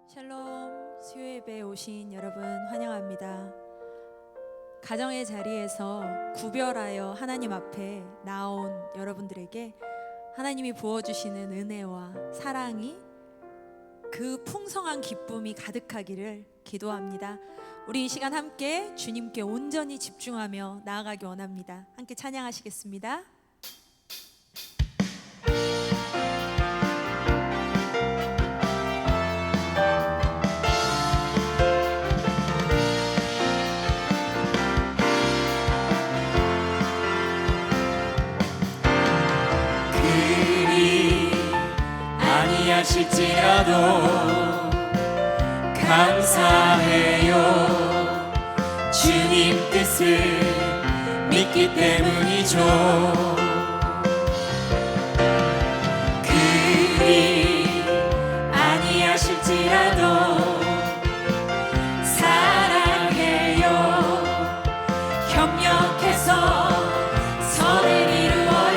샬롬, 수요 예배에 오신 여러분 환영합니다. 가정의 자리에서 구별하여 하나님 앞에 나온 여러분들에게 하나님이 부어주시는 은혜와 사랑이, 그 풍성한 기쁨이 가득하기를 기도합니다. 우리 이 시간 함께 주님께 온전히 집중하며 나아가기 원합니다. 함께 찬양하시겠습니다. 아니하실지라도 감사해요. 주님 뜻을 믿기 때문이죠. 그리 아니하실지라도 사랑해요. 협력해서 선을 이루어요.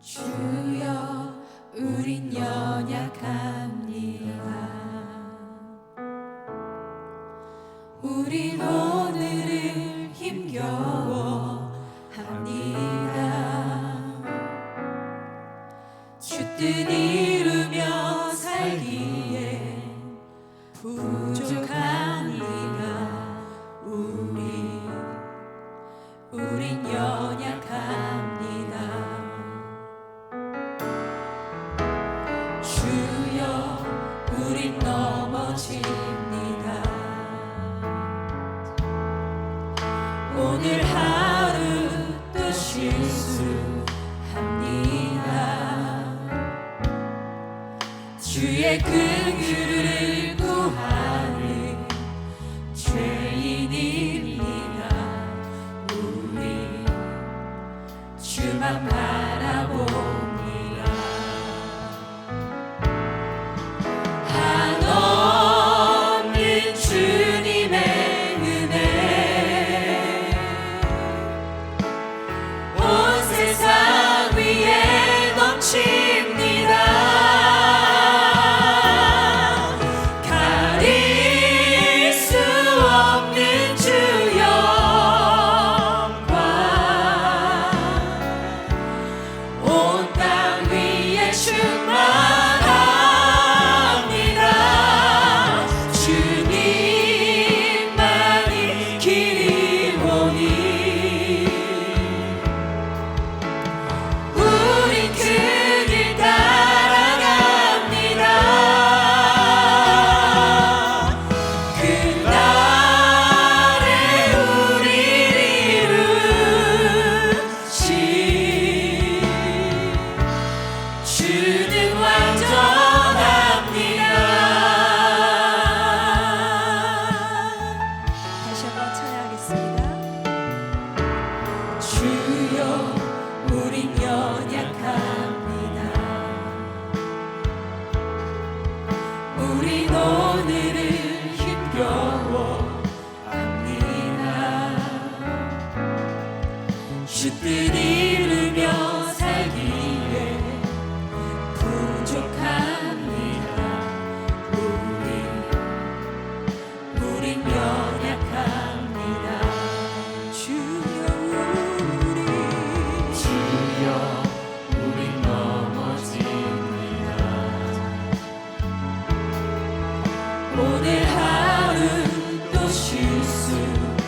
주여, 우린 연약합니다. 우린 오늘을 힘겨워합니다. 주 뜻 이루며 살기에 부족합니다. 우린 연약합니다. 주여, 우린 넘어집니다. 오늘 하루 또 쉴 주만 바라봅니다. 한없는 주님의 은혜 온 세상 위에 넘칩니다. 가릴 수 없는 주 영광 온 땅 위에 충만합니다. 주님만이 길이오니 우린 그 길 따라갑니다. 그날에 우리를 이루신 주는 완전합니다. 다시 한번 찬양하겠습니다. 주여 우린 연약합니다. 우린 오늘을 힘겨워합니다. 주 뜻 이루며 살기에 부족합니다. 우린 연약합니다. 주여 우린 넘어집니다. 오늘 하루 또 실수합니다.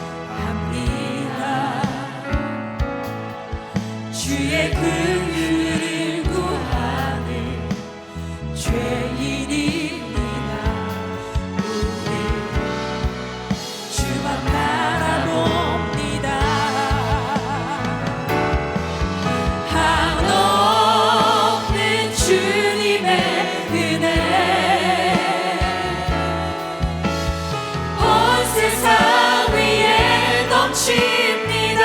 주의 긍휼을 구하는 죄인입니다. 우리 주만 바라봅니다. 한없는 주님의 은혜 온 세상 위에 넘칩니다.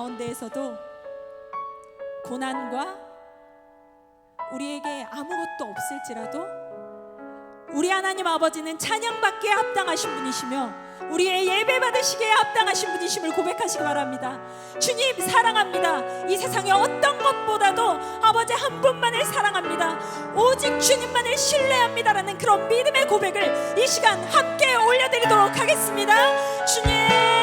가운데에서도 고난과 우리에게 아무것도 없을지라도 우리 하나님 아버지는 찬양받기에 합당하신 분이시며 우리의 예배 받으시기에 합당하신 분이심을 고백하시기 바랍니다. 주님 사랑합니다. 이 세상의 어떤 것보다도 아버지 한 분만을 사랑합니다. 오직 주님만을 신뢰합니다라는 그런 믿음의 고백을 이 시간 함께 올려드리도록 하겠습니다. 주님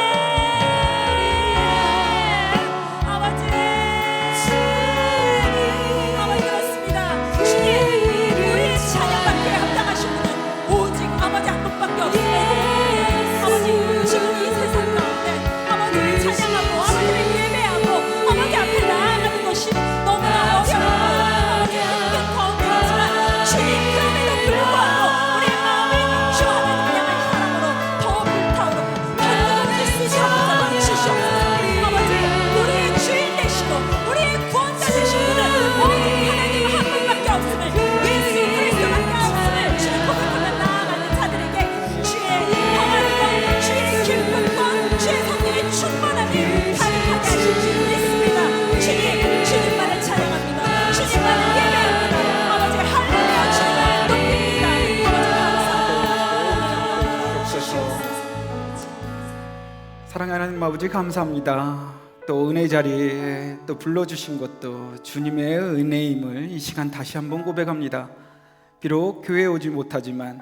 사랑하는 하나님 아버지 감사합니다. 또 은혜 자리에 또 불러주신 것도 주님의 은혜임을 이 시간 다시 한번 고백합니다. 비록 교회에 오지 못하지만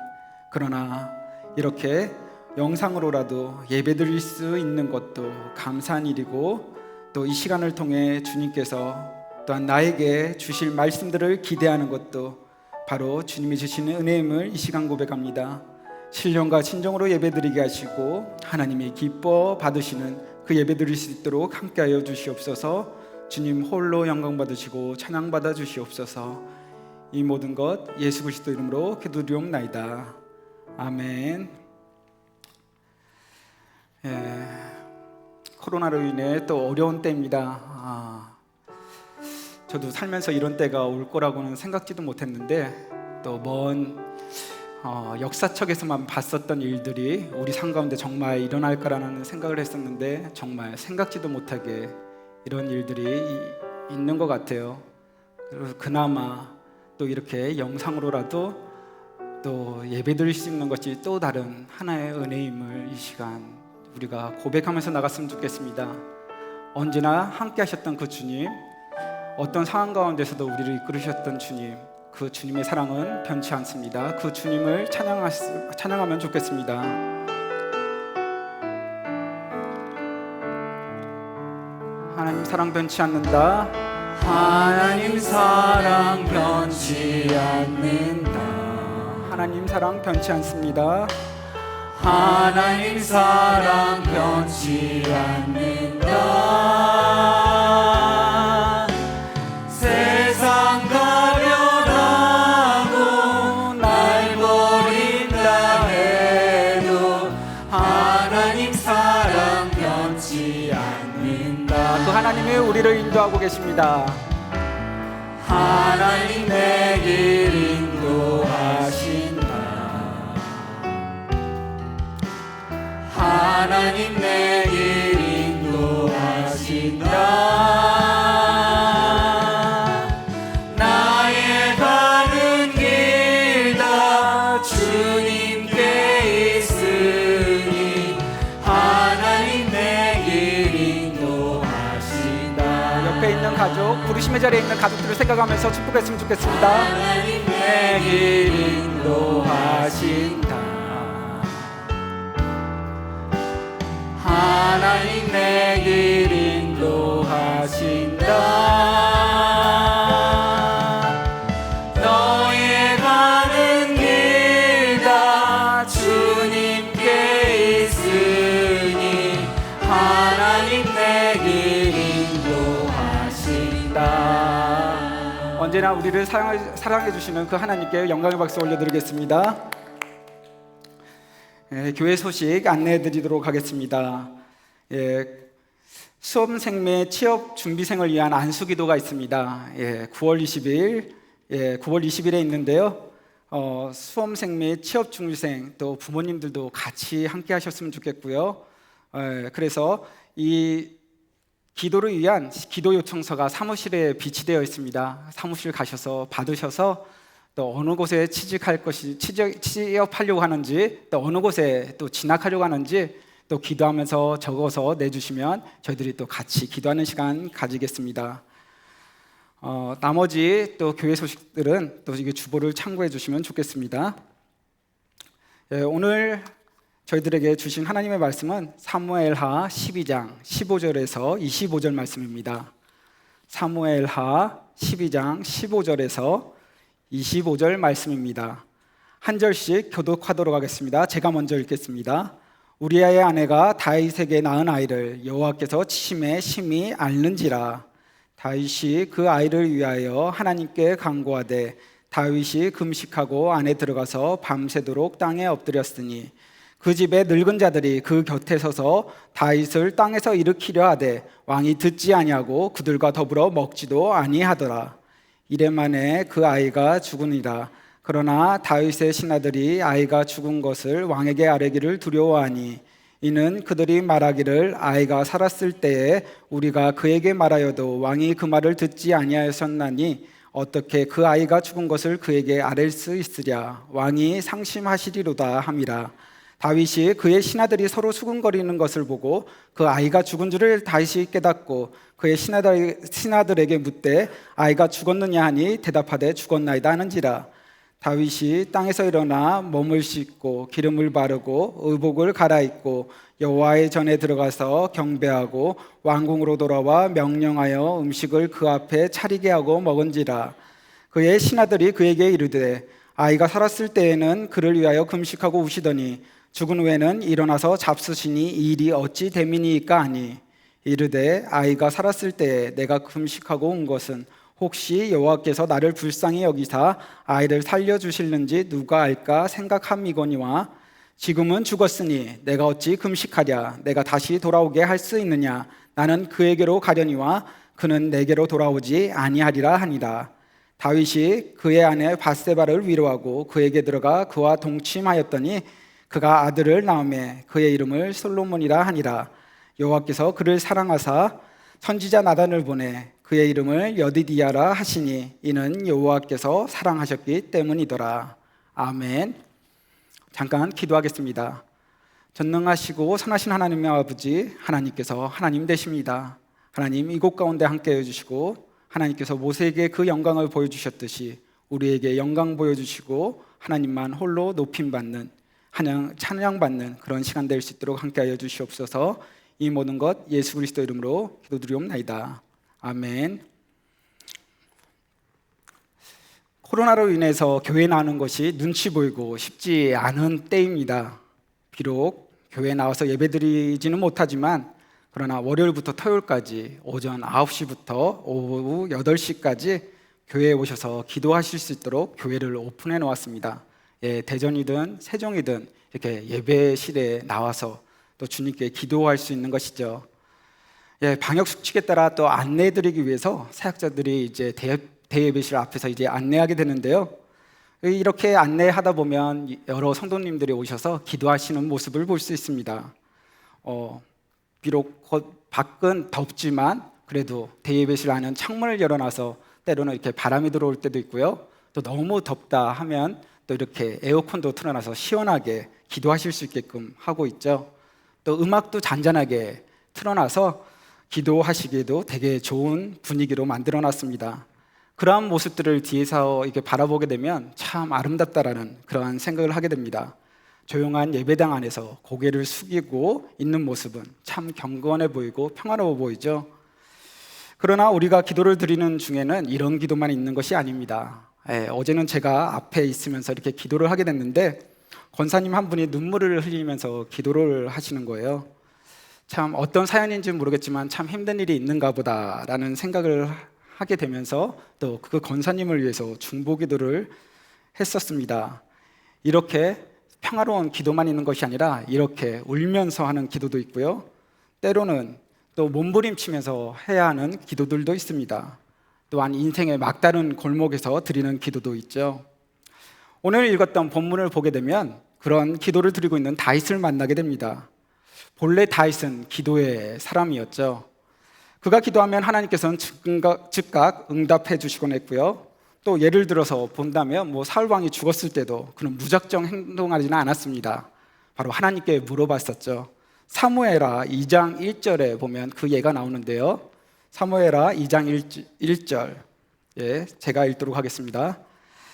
그러나 이렇게 영상으로라도 예배드릴 수 있는 것도 감사한 일이고 또 이 시간을 통해 주님께서 또한 나에게 주실 말씀들을 기대하는 것도 바로 주님이 주시는 은혜임을 이 시간 고백합니다. 신령과 진정으로 예배드리게 하시고 하나님이 기뻐 받으시는 그 예배드릴 수 있도록 함께하여 주시옵소서. 주님 홀로 영광 받으시고 찬양 받아 주시옵소서. 이 모든 것 예수 그리스도 이름으로 기도드리옵나이다. 아멘. 코로나로 인해 또 어려운 때입니다. 저도 살면서 이런 때가 올 거라고는 생각지도 못했는데 또 먼 역사책에서만 봤었던 일들이 우리 삶 가운데 정말 일어날까라는 생각을 했었는데 정말 생각지도 못하게 이런 일들이 있는 것 같아요. 그래서 그나마 또 이렇게 영상으로라도 또 예배드릴 수 있는 것이 또 다른 하나의 은혜임을 이 시간 우리가 고백하면서 나갔으면 좋겠습니다. 언제나 함께 하셨던 그 주님, 어떤 상황 가운데서도 우리를 이끌으셨던 주님, 그 주님의 사랑은 변치 않습니다. 그 주님을 찬양하면 좋겠습니다. 하나님 사랑 변치 않는다. 하나님 사랑 변치 않는다. 하나님 사랑 변치 않습니다. 하나님 사랑 변치 않는다. 세상 가련하고 날 버린다 해도 하나님 사랑 변치 않는다. 그 하나님이 우리를 인도하고 계십니다. 하나님 내 길 인도하신다. 하나님 내 길 인도하신다. 나의 가는 길 다 주님께 있으니 하나님 내 길 인도하신다. 옆에 있는 가족, 부르심의 자리에 있는 가족들을 생각하면서 축복했으면 좋겠습니다. 하나님 내 길 인도하신다. 하나님 내 길 인도하신다. 너의 가는 길 다 주님께 있으니 하나님 내 길 인도하신다. 언제나 우리를 사랑해 주시는 그 하나님께 영광의 박수 올려드리겠습니다. 교회 소식 안내해 드리도록 하겠습니다. 수험생매 취업 준비생을 위한 안수기도가 있습니다. 9월 20일, 9월 20일에 있는데요. 수험생매 취업 준비생 또 부모님들도 같이 함께 하셨으면 좋겠고요. 그래서 이 기도를 위한 기도 요청서가 사무실에 비치되어 있습니다. 사무실 가셔서 받으셔서 또 어느 곳에 취업하려고 하는지, 또 어느 곳에 또 진학하려고 하는지 또 기도하면서 적어서 내주시면 저희들이 또 같이 기도하는 시간 가지겠습니다. 나머지 또 교회 소식들은 또 이게 주보를 참고해 주시면 좋겠습니다. 오늘 저희들에게 주신 하나님의 말씀은 사무엘하 12장 15절에서 25절 말씀입니다. 사무엘하 12장 15절에서 25절 말씀입니다. 한 절씩 교독하도록 하겠습니다. 제가 먼저 읽겠습니다. 우리아의 아내가 다윗에게 낳은 아이를 여호와께서 치심에 심히 앓는지라. 다윗이 그 아이를 위하여 하나님께 간구하되 다윗이 금식하고 안에 들어가서 밤새도록 땅에 엎드렸으니 그 집에 늙은 자들이 그 곁에 서서 다윗을 땅에서 일으키려 하되 왕이 듣지 아니하고 그들과 더불어 먹지도 아니하더라. 이래만에 그 아이가 죽으니라. 그러나 다윗의 신하들이 아이가 죽은 것을 왕에게 아뢰기를 두려워하니 이는 그들이 말하기를 아이가 살았을 때에 우리가 그에게 말하여도 왕이 그 말을 듣지 아니하였었나니 어떻게 그 아이가 죽은 것을 그에게 아랠 수 있으랴. 왕이 상심하시리로다 함이라. 다윗이 그의 신하들이 서로 수군거리는 것을 보고 그 아이가 죽은 줄을 다윗이 깨닫고 그의 신하들에게 묻되 아이가 죽었느냐 하니 대답하되 죽었나이다 하는지라. 다윗이 땅에서 일어나 몸을 씻고 기름을 바르고 의복을 갈아입고 여호와의 전에 들어가서 경배하고 왕궁으로 돌아와 명령하여 음식을 그 앞에 차리게 하고 먹은지라. 그의 신하들이 그에게 이르되 아이가 살았을 때에는 그를 위하여 금식하고 우시더니 죽은 후에는 일어나서 잡수시니 이 일이 어찌 됨이니이까 하니 이르되 아이가 살았을 때에 내가 금식하고 온 것은 혹시 여호와께서 나를 불쌍히 여기사 아이를 살려주실는지 누가 알까 생각함이거니와 지금은 죽었으니 내가 어찌 금식하랴. 내가 다시 돌아오게 할 수 있느냐. 나는 그에게로 가려니와 그는 내게로 돌아오지 아니하리라 하니라. 다윗이 그의 아내 밧세바를 위로하고 그에게 들어가 그와 동침하였더니 그가 아들을 낳음에 그의 이름을 솔로몬이라 하니라. 여호와께서 그를 사랑하사 선지자 나단을 보내 그의 이름을 여디디야라 하시니 이는 여호와께서 사랑하셨기 때문이더라. 아멘. 잠깐 기도하겠습니다. 전능하시고 선하신 하나님의 아버지, 하나님께서 하나님 되십니다. 하나님, 이곳 가운데 함께 해주시고 하나님께서 모세에게 그 영광을 보여주셨듯이 우리에게 영광 보여주시고 하나님만 홀로 높임받는, 찬양받는 그런 시간 될 수 있도록 함께하여 주시옵소서. 이 모든 것 예수 그리스도 이름으로 기도드리옵나이다. 아멘. 코로나로 인해서 교회 나오는 것이 눈치 보이고 쉽지 않은 때입니다. 비록 교회에 나와서 예배드리지는 못하지만 그러나 월요일부터 토요일까지 오전 9시부터 오후 8시까지 교회에 오셔서 기도하실 수 있도록 교회를 오픈해 놓았습니다. 대전이든 세종이든 이렇게 예배실에 나와서 또 주님께 기도할 수 있는 것이죠. 방역 수칙에 따라 또 안내해드리기 위해서 사역자들이 이제 대예배실 앞에서 이제 안내하게 되는데요. 이렇게 안내하다 보면 여러 성도님들이 오셔서 기도하시는 모습을 볼 수 있습니다. 비록 밖은 덥지만 그래도 대예배실 안은 창문을 열어놔서 때로는 이렇게 바람이 들어올 때도 있고요. 또 너무 덥다 하면 또 이렇게 에어컨도 틀어놔서 시원하게 기도하실 수 있게끔 하고 있죠. 또 음악도 잔잔하게 틀어놔서 기도하시기에도 되게 좋은 분위기로 만들어놨습니다. 그러한 모습들을 뒤에서 이렇게 바라보게 되면 참 아름답다라는 그러한 생각을 하게 됩니다. 조용한 예배당 안에서 고개를 숙이고 있는 모습은 참 경건해 보이고 평화로워 보이죠. 그러나 우리가 기도를 드리는 중에는 이런 기도만 있는 것이 아닙니다. 어제는 제가 앞에 있으면서 이렇게 기도를 하게 됐는데 권사님 한 분이 눈물을 흘리면서 기도를 하시는 거예요. 참 어떤 사연인지는 모르겠지만 참 힘든 일이 있는가 보다라는 생각을 하게 되면서 또 그 권사님을 위해서 중보 기도를 했었습니다. 이렇게 평화로운 기도만 있는 것이 아니라 이렇게 울면서 하는 기도도 있고요. 때로는 또 몸부림치면서 해야 하는 기도들도 있습니다. 또한 인생의 막다른 골목에서 드리는 기도도 있죠. 오늘 읽었던 본문을 보게 되면 그런 기도를 드리고 있는 다윗을 만나게 됩니다. 본래 다윗은 기도의 사람이었죠. 그가 기도하면 하나님께서는 즉각 응답해 주시곤 했고요. 또 예를 들어서 본다면 사울 왕이 죽었을 때도 그는 무작정 행동하지는 않았습니다. 바로 하나님께 물어봤었죠. 사무엘하 2장 1절에 보면 그 예가 나오는데요. 사무엘하 2장 1절, 제가 읽도록 하겠습니다.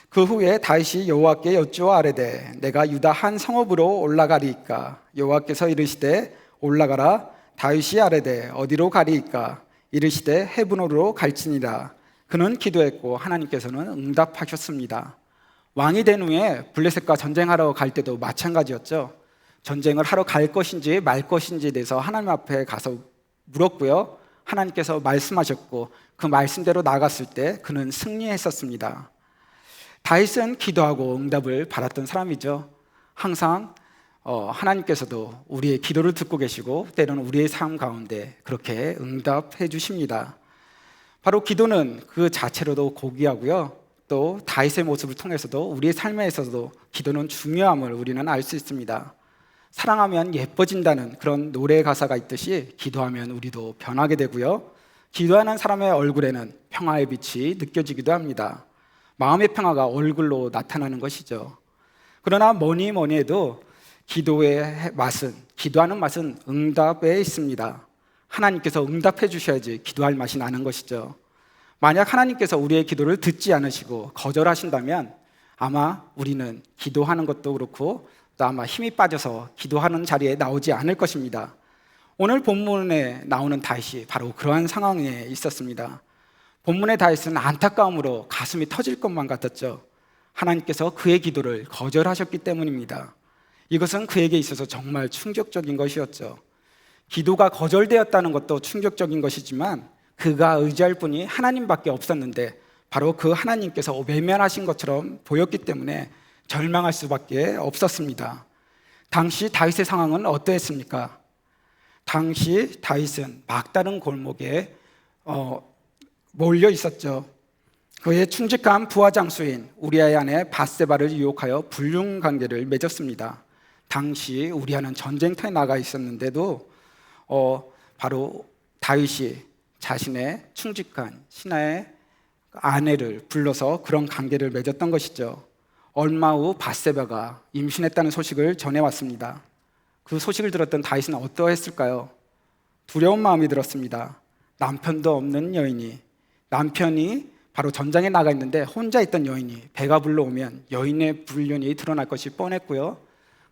그 후에 다윗이 여호와께 여쭈어 아뢰되 내가 유다 한 성읍으로 올라가리이까? 여호와께서 이르시되 올라가라. 다윗이 아뢰되 어디로 가리이까? 이르시되 헤브론으로 갈지니라. 그는 기도했고 하나님께서는 응답하셨습니다. 왕이 된 후에 블레셋과 전쟁하러 갈 때도 마찬가지였죠. 전쟁을 하러 갈 것인지 말 것인지에 대해서 하나님 앞에 가서 물었고요. 하나님께서 말씀하셨고 그 말씀대로 나갔을 때 그는 승리했었습니다. 다윗은 기도하고 응답을 받았던 사람이죠. 항상 하나님께서도 우리의 기도를 듣고 계시고 때로는 우리의 삶 가운데 그렇게 응답해 주십니다. 바로 기도는 그 자체로도 고귀하고요. 또 다윗의 모습을 통해서도 우리의 삶에 있어서도 기도는 중요함을 우리는 알 수 있습니다. 사랑하면 예뻐진다는 그런 노래 가사가 있듯이 기도하면 우리도 변하게 되고요. 기도하는 사람의 얼굴에는 평화의 빛이 느껴지기도 합니다. 마음의 평화가 얼굴로 나타나는 것이죠. 그러나 뭐니 해도 기도의 맛은, 기도하는 맛은 응답에 있습니다. 하나님께서 응답해 주셔야지 기도할 맛이 나는 것이죠. 만약 하나님께서 우리의 기도를 듣지 않으시고 거절하신다면 아마 우리는 기도하는 것도 그렇고 또 아마 힘이 빠져서 기도하는 자리에 나오지 않을 것입니다. 오늘 본문에 나오는 다윗이 바로 그러한 상황에 있었습니다. 본문의 다윗은 안타까움으로 가슴이 터질 것만 같았죠. 하나님께서 그의 기도를 거절하셨기 때문입니다. 이것은 그에게 있어서 정말 충격적인 것이었죠. 기도가 거절되었다는 것도 충격적인 것이지만 그가 의지할 분이 하나님밖에 없었는데 바로 그 하나님께서 외면하신 것처럼 보였기 때문에 절망할 수밖에 없었습니다. 당시 다윗의 상황은 어떠했습니까? 당시 다윗은 막다른 골목에 몰려 있었죠. 그의 충직한 부하 장수인 우리아의 아내 밧세바를 유혹하여 불륜 관계를 맺었습니다. 당시 우리아는 전쟁터에 나가 있었는데도 바로 다윗이 자신의 충직한 신하의 아내를 불러서 그런 관계를 맺었던 것이죠. 얼마 후 밧세바가 임신했다는 소식을 전해왔습니다. 그 소식을 들었던 다윗은 어떠했을까요? 두려운 마음이 들었습니다. 남편도 없는 여인이, 남편이 바로 전장에 나가 있는데 혼자 있던 여인이 배가 불러오면 여인의 불륜이 드러날 것이 뻔했고요.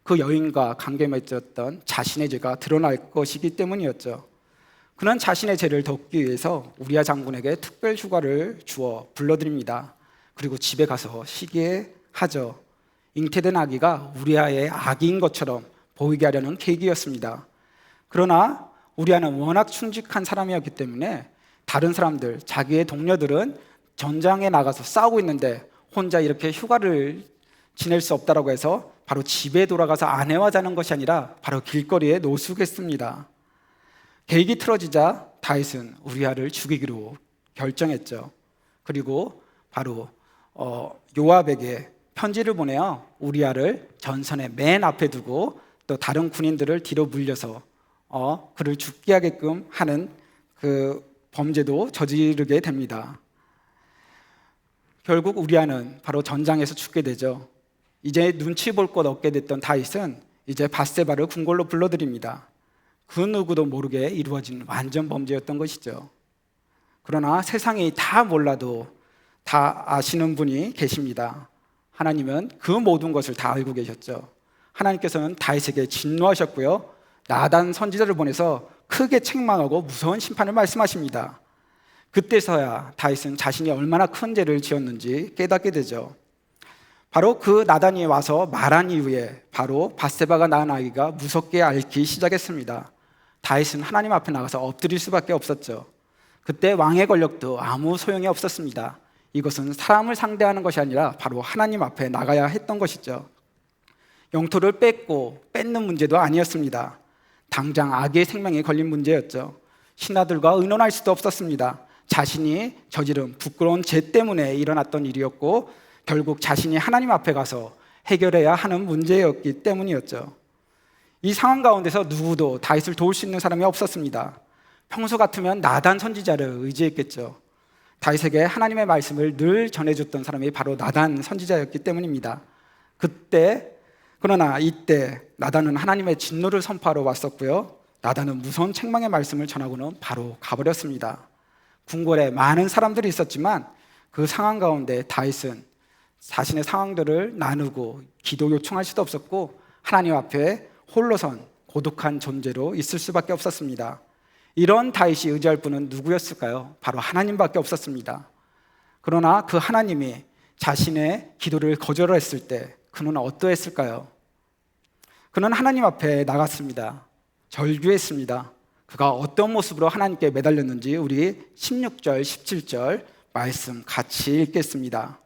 그 여인과 관계 맺었던 자신의 죄가 드러날 것이기 때문이었죠. 그는 자신의 죄를 덮기 위해서 우리아 장군에게 특별 휴가를 주어 불러드립니다. 그리고 집에 가서 쉬게 하죠. 잉태된 아기가 우리아의 아기인 것처럼 보이게 하려는 계기였습니다. 그러나 우리아는 워낙 충직한 사람이었기 때문에 다른 사람들, 자기의 동료들은 전장에 나가서 싸우고 있는데 혼자 이렇게 휴가를 지낼 수 없다라고 해서 바로 집에 돌아가서 아내와 자는 것이 아니라 바로 길거리에 노숙했습니다. 계획이 틀어지자 다윗은 우리아를 죽이기로 결정했죠. 그리고 바로 요압에게 편지를 보내어 우리아를 전선의 맨 앞에 두고 또 다른 군인들을 뒤로 물려서 그를 죽게 하게끔 하는 그 범죄도 저지르게 됩니다. 결국 우리아는 바로 전장에서 죽게 되죠. 이제 눈치 볼 것 없게 됐던 다윗은 이제 밧세바를 궁궐로 불러들입니다. 그 누구도 모르게 이루어진 완전 범죄였던 것이죠. 그러나 세상이 다 몰라도 다 아시는 분이 계십니다. 하나님은 그 모든 것을 다 알고 계셨죠. 하나님께서는 다윗에게 진노하셨고요, 나단 선지자를 보내서 크게 책망하고 무서운 심판을 말씀하십니다. 그때서야 다윗은 자신이 얼마나 큰 죄를 지었는지 깨닫게 되죠. 바로 그 나단이 와서 말한 이후에 바로 밧세바가 낳은 아이가 무섭게 앓기 시작했습니다. 다윗은 하나님 앞에 나가서 엎드릴 수밖에 없었죠. 그때 왕의 권력도 아무 소용이 없었습니다. 이것은 사람을 상대하는 것이 아니라 바로 하나님 앞에 나가야 했던 것이죠. 영토를 뺏는 문제도 아니었습니다. 당장 악의 생명에 걸린 문제였죠. 신하들과 의논할 수도 없었습니다. 자신이 저지른 부끄러운 죄 때문에 일어났던 일이었고 결국 자신이 하나님 앞에 가서 해결해야 하는 문제였기 때문이었죠. 이 상황 가운데서 누구도 다윗을 도울 수 있는 사람이 없었습니다. 평소 같으면 나단 선지자를 의지했겠죠. 다윗에게 하나님의 말씀을 늘 전해줬던 사람이 바로 나단 선지자였기 때문입니다. 그러나 이때 나단은 하나님의 진노를 선포하러 왔었고요, 나단은 무서운 책망의 말씀을 전하고는 바로 가버렸습니다. 궁궐에 많은 사람들이 있었지만 그 상황 가운데 다윗은 자신의 상황들을 나누고 기도 요청할 수도 없었고 하나님 앞에 홀로선 고독한 존재로 있을 수밖에 없었습니다. 이런 다윗이 의지할 분은 누구였을까요? 바로 하나님밖에 없었습니다. 그러나 그 하나님이 자신의 기도를 거절했을 때 그는 어떠했을까요? 그는 하나님 앞에 나갔습니다. 절규했습니다. 그가 어떤 모습으로 하나님께 매달렸는지 우리 16절, 17절 말씀 같이 읽겠습니다.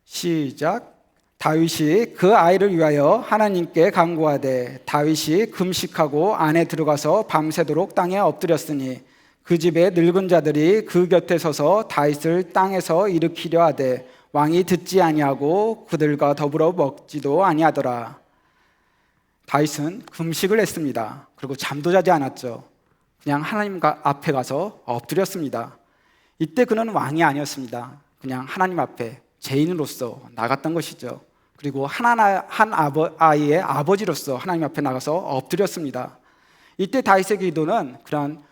시작. 다윗이 그 아이를 위하여 하나님께 간구하되 다윗이 금식하고 안에 들어가서 밤새도록 땅에 엎드렸으니 그 집의 늙은 자들이 그 곁에 서서 다윗을 땅에서 일으키려 하되 왕이 듣지 아니하고 그들과 더불어 먹지도 아니하더라. 다윗은 금식을 했습니다. 그리고 잠도 자지 않았죠. 그냥 하나님 앞에 가서 엎드렸습니다. 이때 그는 왕이 아니었습니다. 그냥 하나님 앞에 죄인으로서 나갔던 것이죠. 그리고 한 아이의 아버지로서 하나님 앞에 나가서 엎드렸습니다. 이때 다윗의 기도는 그런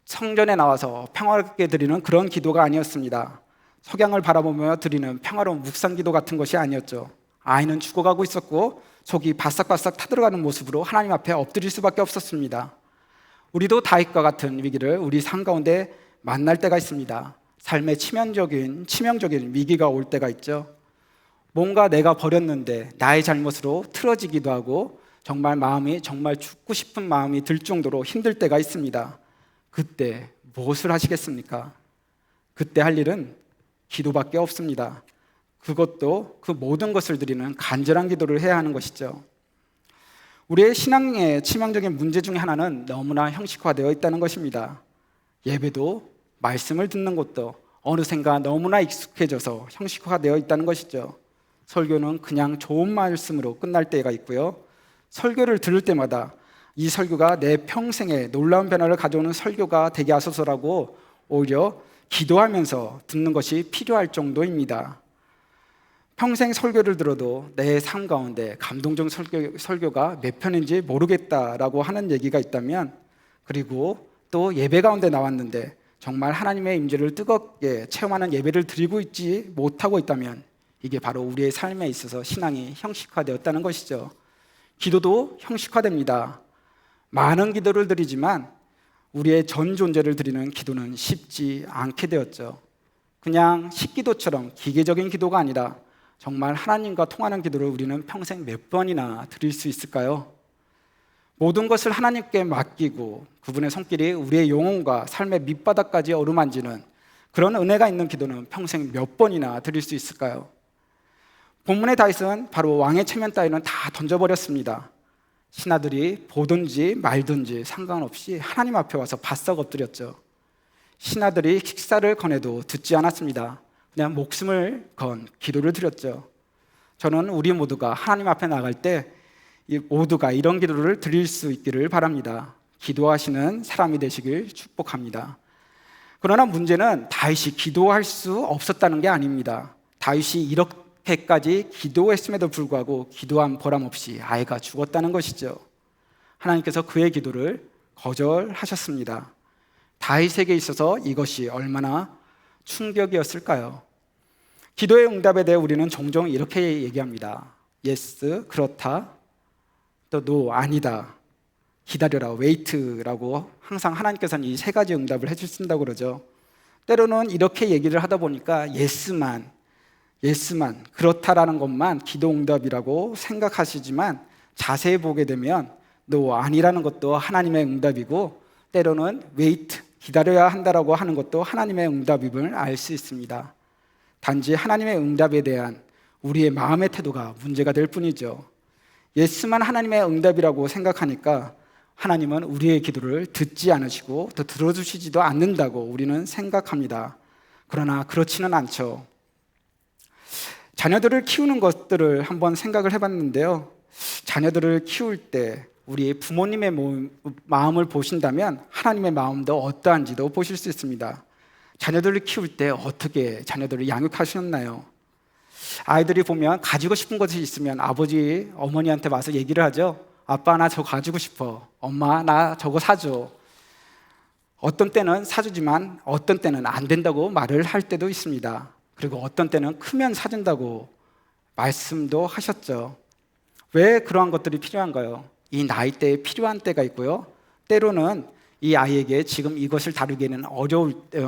성전에 나와서 평화롭게 드리는 그런 기도가 아니었습니다. 석양을 바라보며 드리는 평화로운 묵상 기도 같은 것이 아니었죠. 아이는 죽어가고 있었고 속이 바싹바싹 타들어가는 모습으로 하나님 앞에 엎드릴 수밖에 없었습니다. 우리도 다윗과 같은 위기를 우리 삶 가운데 만날 때가 있습니다. 삶의 치명적인 위기가 올 때가 있죠. 뭔가 내가 버렸는데 나의 잘못으로 틀어지기도 하고 정말 죽고 싶은 마음이 들 정도로 힘들 때가 있습니다. 그때 무엇을 하시겠습니까? 그때 할 일은 기도밖에 없습니다. 그것도 그 모든 것을 드리는 간절한 기도를 해야 하는 것이죠. 우리의 신앙의 치명적인 문제 중에 하나는 너무나 형식화되어 있다는 것입니다. 예배도 말씀을 듣는 것도 어느샌가 너무나 익숙해져서 형식화되어 있다는 것이죠. 설교는 그냥 좋은 말씀으로 끝날 때가 있고요, 설교를 들을 때마다 이 설교가 내 평생에 놀라운 변화를 가져오는 설교가 되게 하소서라고 오히려 기도하면서 듣는 것이 필요할 정도입니다. 평생 설교를 들어도 내 삶 가운데 감동적 설교가 몇 편인지 모르겠다라고 하는 얘기가 있다면, 그리고 또 예배 가운데 나왔는데 정말 하나님의 임재를 뜨겁게 체험하는 예배를 드리고 있지 못하고 있다면, 이게 바로 우리의 삶에 있어서 신앙이 형식화되었다는 것이죠. 기도도 형식화됩니다. 많은 기도를 드리지만 우리의 전 존재를 드리는 기도는 쉽지 않게 되었죠. 그냥 식기도처럼 기계적인 기도가 아니라 정말 하나님과 통하는 기도를 우리는 평생 몇 번이나 드릴 수 있을까요? 모든 것을 하나님께 맡기고 그분의 손길이 우리의 영혼과 삶의 밑바닥까지 어루만지는 그런 은혜가 있는 기도는 평생 몇 번이나 드릴 수 있을까요? 본문의 다윗은 바로 왕의 체면 따위는 다 던져버렸습니다. 신하들이 보든지 말든지 상관없이 하나님 앞에 와서 바싹 엎드렸죠. 신하들이 식사를 권해도 듣지 않았습니다. 그냥 목숨을 건 기도를 드렸죠. 저는 우리 모두가 하나님 앞에 나갈 때 모두가 이런 기도를 드릴 수 있기를 바랍니다. 기도하시는 사람이 되시길 축복합니다. 그러나 문제는 다윗이 기도할 수 없었다는 게 아닙니다. 다윗이 이렇게까지 기도했음에도 불구하고 기도한 보람 없이 아이가 죽었다는 것이죠. 하나님께서 그의 기도를 거절하셨습니다. 다윗에게 있어서 이것이 얼마나 충격이었을까요? 기도의 응답에 대해 우리는 종종 이렇게 얘기합니다. yes, 그렇다. 또 no, 아니다. 기다려라, wait라고 항상 하나님께서는 이 세 가지 응답을 해주신다고 그러죠. 때로는 이렇게 얘기를 하다 보니까 yes만, 그렇다라는 것만 기도 응답이라고 생각하시지만 자세히 보게 되면 no, 아니라는 것도 하나님의 응답이고, 때로는 wait, 기다려야 한다라고 하는 것도 하나님의 응답임을 알 수 있습니다. 단지 하나님의 응답에 대한 우리의 마음의 태도가 문제가 될 뿐이죠. 예스만 하나님의 응답이라고 생각하니까 하나님은 우리의 기도를 듣지 않으시고 또 들어주시지도 않는다고 우리는 생각합니다. 그러나 그렇지는 않죠. 자녀들을 키우는 것들을 한번 생각을 해봤는데요. 자녀들을 키울 때 우리 부모님의 마음을 보신다면 하나님의 마음도 어떠한지도 보실 수 있습니다. 자녀들을 키울 때 어떻게 자녀들을 양육하셨나요? 아이들이 보면 가지고 싶은 것이 있으면 아버지, 어머니한테 와서 얘기를 하죠. 아빠, 나 저거 가지고 싶어. 엄마, 나 저거 사줘. 어떤 때는 사주지만 어떤 때는 안 된다고 말을 할 때도 있습니다. 그리고 어떤 때는 크면 사준다고 말씀도 하셨죠. 왜 그러한 것들이 필요한가요? 이 나이대에 필요한 때가 있고요. 때로는 이 아이에게 지금 이것을 다루기에는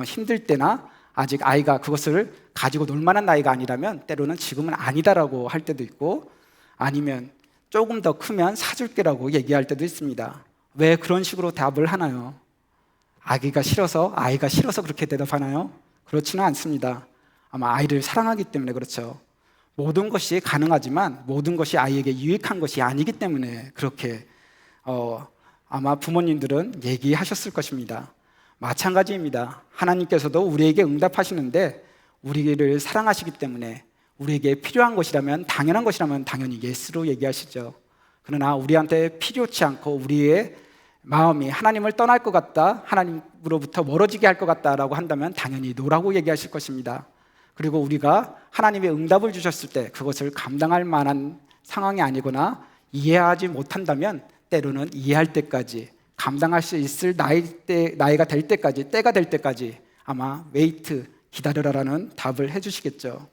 힘들 때나 아직 아이가 그것을 가지고 놀 만한 나이가 아니라면 때로는 지금은 아니다라고 할 때도 있고, 아니면 조금 더 크면 사줄게라고 얘기할 때도 있습니다. 왜 그런 식으로 답을 하나요? 아이가 싫어서 그렇게 대답하나요? 그렇지는 않습니다. 아마 아이를 사랑하기 때문에 그렇죠. 모든 것이 가능하지만 모든 것이 아이에게 유익한 것이 아니기 때문에 그렇게 아마 부모님들은 얘기하셨을 것입니다. 마찬가지입니다. 하나님께서도 우리에게 응답하시는데 우리를 사랑하시기 때문에 우리에게 필요한 것이라면, 당연한 것이라면 당연히 예스로 얘기하시죠. 그러나 우리한테 필요치 않고 우리의 마음이 하나님을 떠날 것 같다, 하나님으로부터 멀어지게 할 것 같다라고 한다면 당연히 노라고 얘기하실 것입니다. 그리고 우리가 하나님의 응답을 주셨을 때 그것을 감당할 만한 상황이 아니거나 이해하지 못한다면 때로는 이해할 때까지, 감당할 수 있을 나이가 될 때까지, 때가 될 때까지 아마 웨이트, 기다려라라는 답을 해주시겠죠.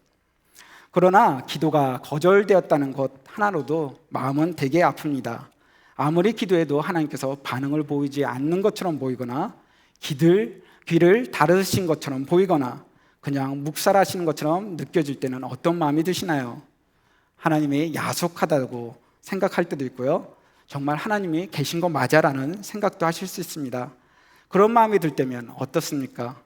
그러나 기도가 거절되었다는 것 하나로도 마음은 되게 아픕니다. 아무리 기도해도 하나님께서 반응을 보이지 않는 것처럼 보이거나 귀를 닫으신 것처럼 보이거나 그냥 묵살하시는 것처럼 느껴질 때는 어떤 마음이 드시나요? 하나님이 야속하다고 생각할 때도 있고요. 정말 하나님이 계신 거 맞아라는 생각도 하실 수 있습니다. 그런 마음이 들 때면 어떻습니까?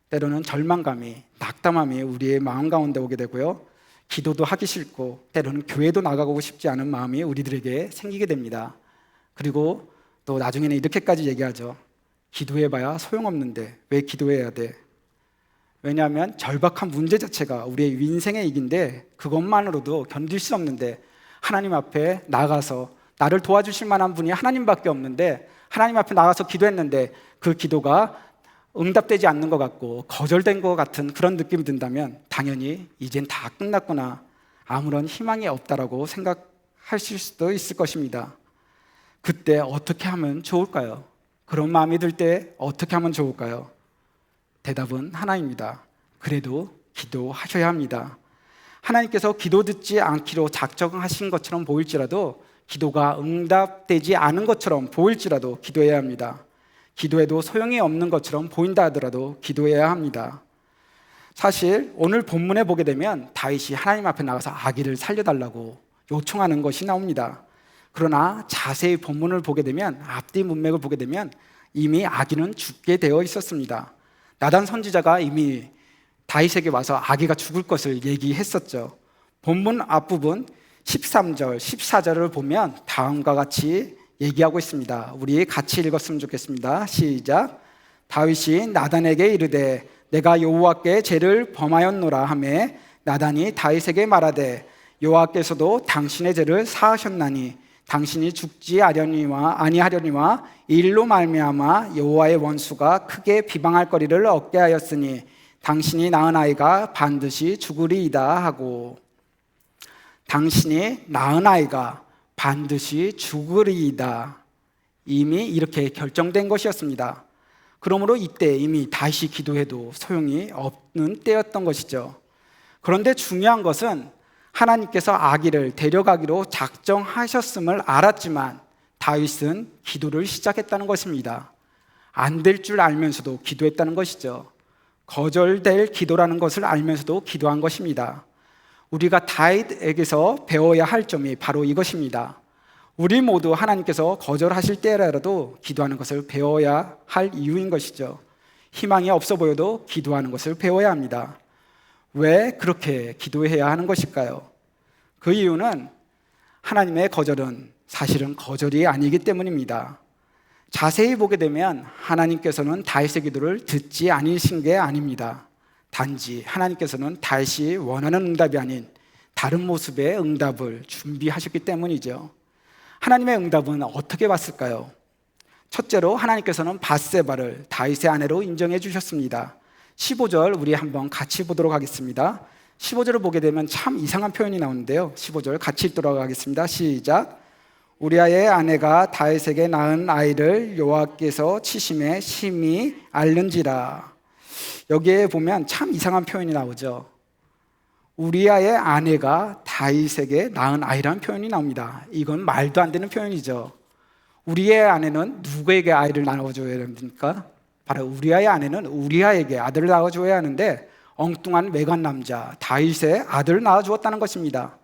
때로는 절망감이, 낙담함이 우리의 마음 가운데 오게 되고요. 기도도 하기 싫고 때로는 교회도 나가고 싶지 않은 마음이 우리들에게 생기게 됩니다. 그리고 또 나중에는 이렇게까지 얘기하죠. 기도해봐야 소용없는데 왜 기도해야 돼? 왜냐하면 절박한 문제 자체가 우리의 인생의 일인데 그것만으로도 견딜 수 없는데 하나님 앞에 나가서 나를 도와주실 만한 분이 하나님밖에 없는데 하나님 앞에 나가서 기도했는데 그 기도가 응답되지 않는 것 같고 거절된 것 같은 그런 느낌이 든다면 당연히 이젠 다 끝났구나, 아무런 희망이 없다라고 생각하실 수도 있을 것입니다. 그때 어떻게 하면 좋을까요? 그런 마음이 들 때 어떻게 하면 좋을까요? 대답은 하나입니다. 그래도 기도하셔야 합니다. 하나님께서 기도 듣지 않기로 작정하신 것처럼 보일지라도, 기도가 응답되지 않은 것처럼 보일지라도 기도해야 합니다. 기도해도 소용이 없는 것처럼 보인다 하더라도 기도해야 합니다. 사실 오늘 본문에 보게 되면 다윗이 하나님 앞에 나가서 아기를 살려달라고 요청하는 것이 나옵니다. 그러나 자세히 본문을 보게 되면, 앞뒤 문맥을 보게 되면 이미 아기는 죽게 되어 있었습니다. 나단 선지자가 이미 다윗에게 와서 아기가 죽을 것을 얘기했었죠. 본문 앞부분 13절, 14절을 보면 다음과 같이 얘기하고 있습니다. 우리 같이 읽었으면 좋겠습니다. 시작. 다윗이 나단에게 이르되 내가 여호와께 죄를 범하였노라 하매 나단이 다윗에게 말하되 여호와께서도 당신의 죄를 사하셨나니 당신이 죽지 아니하려니와 이 일로 말미암아 여호와의 원수가 크게 비방할 거리를 얻게 하였으니 당신이 낳은 아이가 반드시 죽으리이다 하고, 당신이 낳은 아이가 반드시 죽으리이다, 이미 이렇게 결정된 것이었습니다. 그러므로 이때 이미 다시 기도해도 소용이 없는 때였던 것이죠. 그런데 중요한 것은 하나님께서 아기를 데려가기로 작정하셨음을 알았지만 다윗은 기도를 시작했다는 것입니다. 안 될 줄 알면서도 기도했다는 것이죠. 거절될 기도라는 것을 알면서도 기도한 것입니다. 우리가 다윗에게서 배워야 할 점이 바로 이것입니다. 우리 모두 하나님께서 거절하실 때라도 기도하는 것을 배워야 할 이유인 것이죠. 희망이 없어 보여도 기도하는 것을 배워야 합니다. 왜 그렇게 기도해야 하는 것일까요? 그 이유는 하나님의 거절은 사실은 거절이 아니기 때문입니다. 자세히 보게 되면 하나님께서는 다윗의 기도를 듣지 않으신 게 아닙니다. 단지 하나님께서는 다윗이 원하는 응답이 아닌 다른 모습의 응답을 준비하셨기 때문이죠. 하나님의 응답은 어떻게 왔을까요? 첫째로 하나님께서는 밧세바를 다윗의 아내로 인정해 주셨습니다. 15절 우리 한번 같이 보도록 하겠습니다. 15절을 보게 되면 참 이상한 표현이 나오는데요. 15절 같이 읽도록 하겠습니다. 시작. 우리아의 아내가 다윗에게 낳은 아이를 여호와께서 치심에 심히 앓는지라. 여기에 보면 참 이상한 표현이 나오죠. 우리아의 아내가 다윗에게 낳은 아이라는 표현이 나옵니다. 이건 말도 안 되는 표현이죠. 우리의 아내는 누구에게 아이를 낳아줘야 됩니까? 바로 우리아의 아내는 우리아에게 아들을 낳아줘야 하는데 엉뚱한 외간 남자 다윗의 아들을 낳아주었다는 것입니다.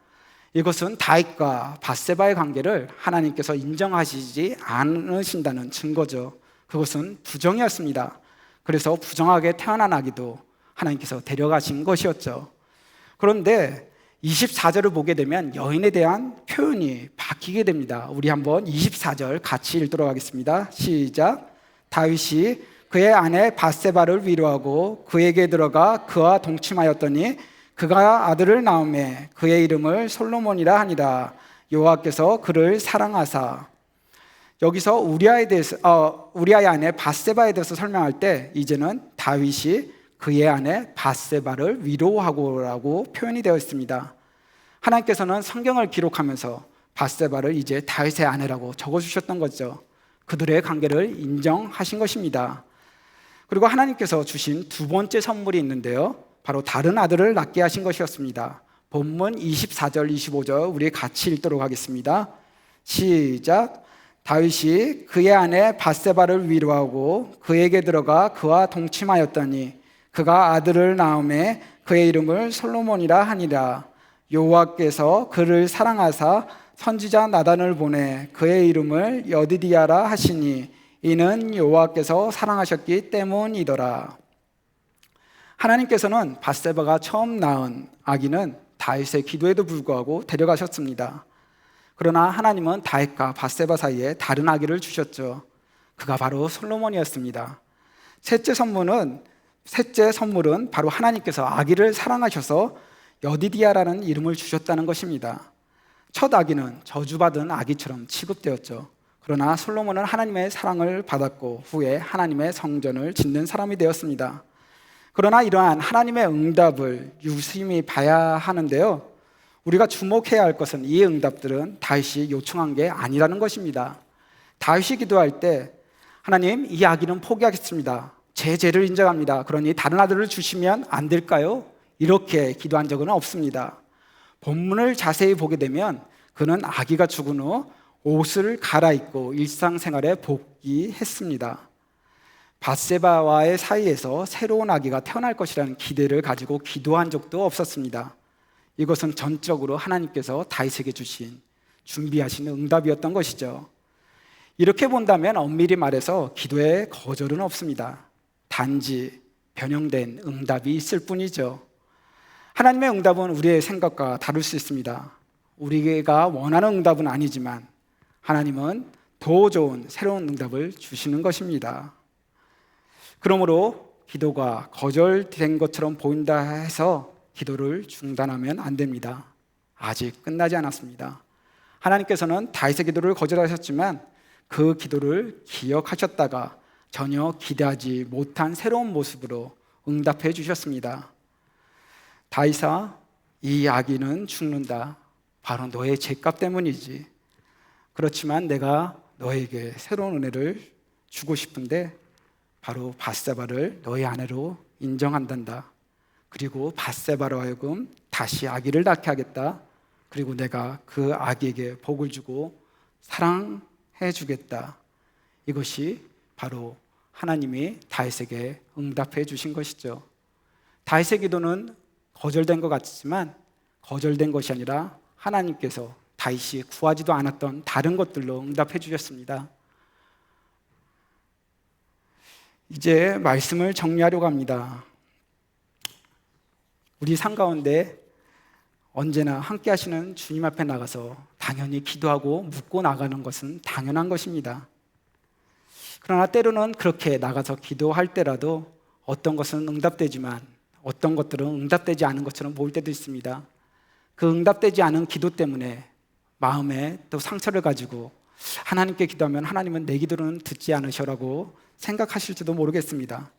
이것은 다윗과 밧세바의 관계를 하나님께서 인정하시지 않으신다는 증거죠. 그것은 부정이었습니다. 그래서 부정하게 태어난 아기도 하나님께서 데려가신 것이었죠. 그런데 24절을 보게 되면 여인에 대한 표현이 바뀌게 됩니다. 우리 한번 24절 같이 읽도록 하겠습니다. 시작. 다윗이 그의 아내 밧세바를 위로하고 그에게 들어가 그와 동침하였더니 그가 아들을 낳음에 그의 이름을 솔로몬이라 하니라. 여호와께서 그를 사랑하사. 여기서 우리아의 아내 밧세바에 대해서 설명할 때 이제는 다윗이 그의 아내 밧세바를 위로하고라고 표현이 되어 있습니다. 하나님께서는 성경을 기록하면서 밧세바를 이제 다윗의 아내라고 적어주셨던 거죠. 그들의 관계를 인정하신 것입니다. 그리고 하나님께서 주신 두 번째 선물이 있는데요, 바로 다른 아들을 낳게 하신 것이었습니다. 본문 24절 25절 우리 같이 읽도록 하겠습니다. 시작. 다윗이 그의 아내 밧세바를 위로하고 그에게 들어가 그와 동침하였더니 그가 아들을 낳음에 그의 이름을 솔로몬이라 하니라. 여호와께서 그를 사랑하사 선지자 나단을 보내 그의 이름을 여디디아라 하시니 이는 여호와께서 사랑하셨기 때문이더라. 하나님께서는 밧세바가 처음 낳은 아기는 다윗의 기도에도 불구하고 데려가셨습니다. 그러나 하나님은 다윗과 밧세바 사이에 다른 아기를 주셨죠. 그가 바로 솔로몬이었습니다. 셋째 선물은 바로 하나님께서 아기를 사랑하셔서 여디디아라는 이름을 주셨다는 것입니다. 첫 아기는 저주받은 아기처럼 취급되었죠. 그러나 솔로몬은 하나님의 사랑을 받았고 후에 하나님의 성전을 짓는 사람이 되었습니다. 그러나 이러한 하나님의 응답을 유심히 봐야 하는데요, 우리가 주목해야 할 것은 이 응답들은 다윗이 요청한 게 아니라는 것입니다. 다윗이 기도할 때 하나님, 이 아기는 포기하겠습니다. 제 죄를 인정합니다. 그러니 다른 아들을 주시면 안 될까요? 이렇게 기도한 적은 없습니다. 본문을 자세히 보게 되면 그는 아기가 죽은 후 옷을 갈아입고 일상생활에 복귀했습니다. 밧세바와의 사이에서 새로운 아기가 태어날 것이라는 기대를 가지고 기도한 적도 없었습니다. 이것은 전적으로 하나님께서 다윗에게 주신 준비하신 응답이었던 것이죠. 이렇게 본다면 엄밀히 말해서 기도에 거절은 없습니다. 단지 변형된 응답이 있을 뿐이죠. 하나님의 응답은 우리의 생각과 다를 수 있습니다. 우리가 원하는 응답은 아니지만 하나님은 더 좋은 새로운 응답을 주시는 것입니다. 그러므로 기도가 거절된 것처럼 보인다 해서 기도를 중단하면 안 됩니다. 아직 끝나지 않았습니다. 하나님께서는 다윗의 기도를 거절하셨지만 그 기도를 기억하셨다가 전혀 기대하지 못한 새로운 모습으로 응답해 주셨습니다. 다윗아, 이 아기는 죽는다. 바로 너의 죄값 때문이지. 그렇지만 내가 너에게 새로운 은혜를 주고 싶은데 바로 밧세바를 너의 아내로 인정한단다. 그리고 밧세바로 하여금 다시 아기를 낳게 하겠다. 그리고 내가 그 아기에게 복을 주고 사랑해 주겠다. 이것이 바로 하나님이 다윗에게 응답해 주신 것이죠. 다윗의 기도는 거절된 것 같지만 거절된 것이 아니라 하나님께서 다윗이 구하지도 않았던 다른 것들로 응답해 주셨습니다. 이제 말씀을 정리하려고 합니다. 우리 삶 가운데 언제나 함께 하시는 주님 앞에 나가서 당연히 기도하고 묻고 나가는 것은 당연한 것입니다. 그러나 때로는 그렇게 나가서 기도할 때라도 어떤 것은 응답되지만 어떤 것들은 응답되지 않은 것처럼 보일 때도 있습니다. 그 응답되지 않은 기도 때문에 마음에 또 상처를 가지고 하나님께 기도하면 하나님은 내 기도는 듣지 않으셔라고 생각하실지도 모르겠습니다.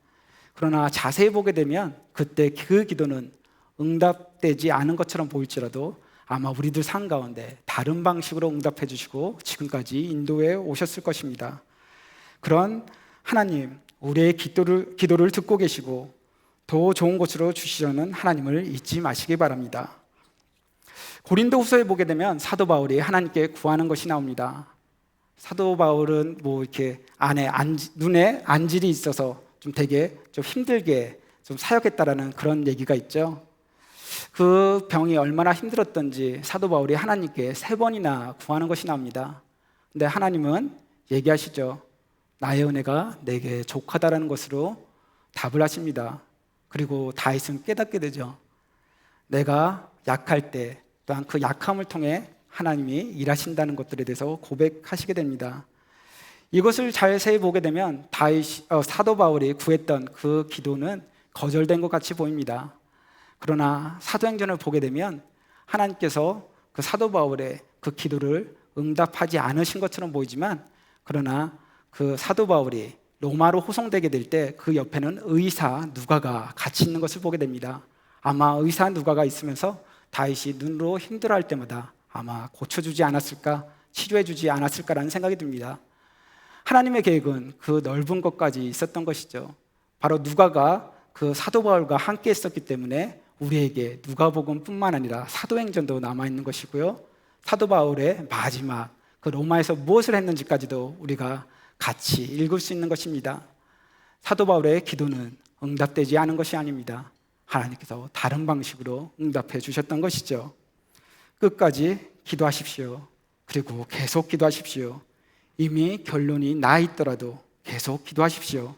그러나 자세히 보게 되면 그때 그 기도는 응답되지 않은 것처럼 보일지라도 아마 우리들 삶 가운데 다른 방식으로 응답해 주시고 지금까지 인도해 오셨을 것입니다. 그런 하나님, 우리의 기도를 듣고 계시고 더 좋은 곳으로 주시려는 하나님을 잊지 마시기 바랍니다. 고린도후서에 보게 되면 사도 바울이 하나님께 구하는 것이 나옵니다. 사도 바울은 이렇게 눈에 안질이 있어서 좀 되게 좀 힘들게 좀 사역했다라는 그런 얘기가 있죠. 그 병이 얼마나 힘들었던지 사도 바울이 하나님께 3번이나 구하는 것이 나옵니다. 근데 하나님은 얘기하시죠. 나의 은혜가 내게 족하다라는 것으로 답을 하십니다. 그리고 다윗은 깨닫게 되죠. 내가 약할 때 또한 그 약함을 통해 하나님이 일하신다는 것들에 대해서 고백하시게 됩니다. 이것을 자세히 보게 되면 사도 바울이 구했던 그 기도는 거절된 것 같이 보입니다. 그러나 사도행전을 보게 되면 하나님께서 그 사도 바울의 그 기도를 응답하지 않으신 것처럼 보이지만 그러나 그 사도 바울이 로마로 호송되게 될 때 그 옆에는 의사 누가가 같이 있는 것을 보게 됩니다. 아마 의사 누가가 있으면서 다윗이 눈으로 힘들어할 때마다 아마 고쳐주지 않았을까, 치료해주지 않았을까라는 생각이 듭니다. 하나님의 계획은 그 넓은 것까지 있었던 것이죠. 바로 누가가 그 사도 바울과 함께 했었기 때문에 우리에게 누가복음뿐만 아니라 사도행전도 남아있는 것이고요, 사도 바울의 마지막 그 로마에서 무엇을 했는지까지도 우리가 같이 읽을 수 있는 것입니다. 사도 바울의 기도는 응답되지 않은 것이 아닙니다. 하나님께서 다른 방식으로 응답해 주셨던 것이죠. 끝까지 기도하십시오. 그리고 계속 기도하십시오. 이미 결론이 나 있더라도 계속 기도하십시오.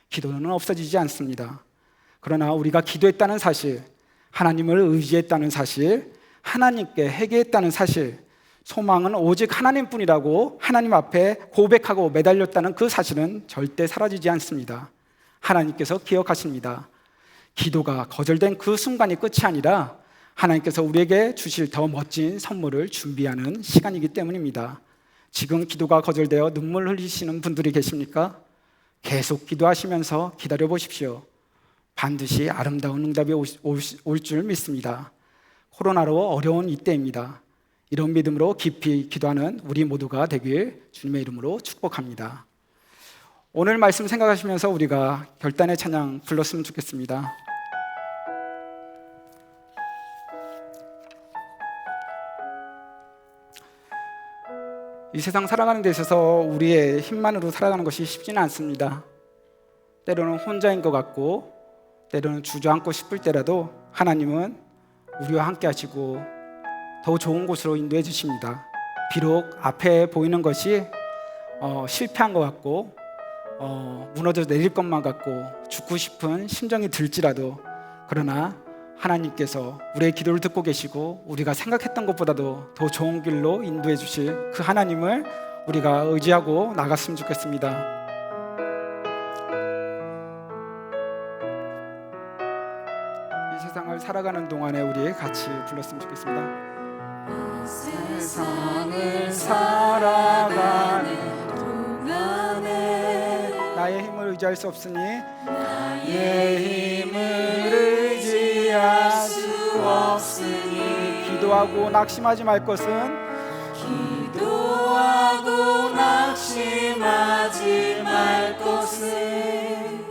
기도는 없어지지 않습니다. 그러나 우리가 기도했다는 사실, 하나님을 의지했다는 사실, 하나님께 회개했다는 사실, 소망은 오직 하나님뿐이라고 하나님 앞에 고백하고 매달렸다는 그 사실은 절대 사라지지 않습니다. 하나님께서 기억하십니다. 기도가 거절된 그 순간이 끝이 아니라 하나님께서 우리에게 주실 더 멋진 선물을 준비하는 시간이기 때문입니다. 지금 기도가 거절되어 눈물 흘리시는 분들이 계십니까? 계속 기도하시면서 기다려 보십시오. 반드시 아름다운 응답이 올 줄 믿습니다. 코로나로 어려운 이때입니다. 이런 믿음으로 깊이 기도하는 우리 모두가 되길 주님의 이름으로 축복합니다. 오늘 말씀 생각하시면서 우리가 결단의 찬양 불렀으면 좋겠습니다. 이 세상 살아가는 데 있어서 우리의 힘만으로 살아가는 것이 쉽지는 않습니다. 때로는 혼자인 것 같고 때로는 주저앉고 싶을 때라도 하나님은 우리와 함께 하시고 더 좋은 곳으로 인도해 주십니다. 비록 앞에 보이는 것이 실패한 것 같고 무너져 내릴 것만 같고 죽고 싶은 심정이 들지라도, 그러나 하나님께서 우리의 기도를 듣고 계시고 우리가 생각했던 것보다도 더 좋은 길로 인도해 주실 그 하나님을 우리가 의지하고 나갔으면 좋겠습니다. 이 세상을 살아가는 동안에 우리 같이 불렀으면 좋겠습니다. 세상을 살아가는 동안에 나의 힘을 의지할 수 없으니 나의 힘을 의지할 수 없으니 기도하고 낙심하지 말 것은 기도하고 낙심하지 말 것은